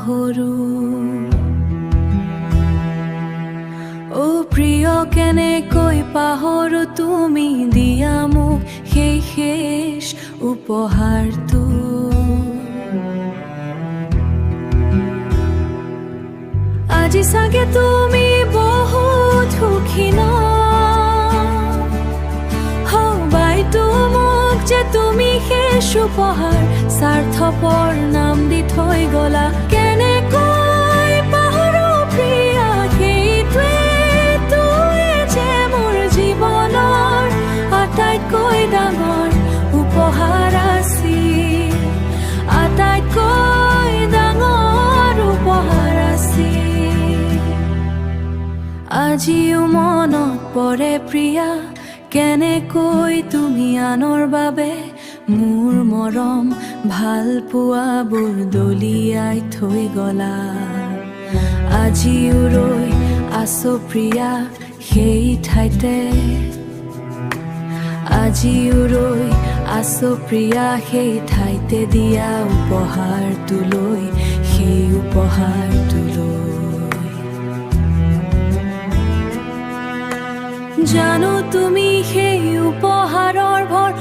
পাহৰো অ প্ৰিয় কেনেকৈ পাহৰো তুমি দিয়া মোক সেই শেষ উপহাৰটো আজি চাগে তুমি বহুত সুখী ন হবাইতো মোক যে তুমি শেষ উপহাৰ স্বাৰ্থপৰ নাম দি থৈ গলা কেনেকৈ পাহৰো প্ৰিয়া সেইটোৱে যে মোৰ জীৱনৰ আটাইতকৈ ডাঙৰ উপহাৰ আছিল আটাইতকৈ ডাঙৰ উপহাৰ আছিল আজিও মনত পৰে প্ৰিয়া কেনেকৈ তুমি আনৰ বাবে মোৰ মৰম ভাল পোৱাবোৰ দলিয়াই থৈ গলা আজিও ৰৈ আছো প্ৰিয়া সেই ঠাইতে আজিও ৰৈ আছো প্ৰিয়া সেই ঠাইতে দিয়া উপহাৰটো লৈ সেই উপহাৰটো লৈ জানো তুমি সেই উপহাৰৰ ভৰ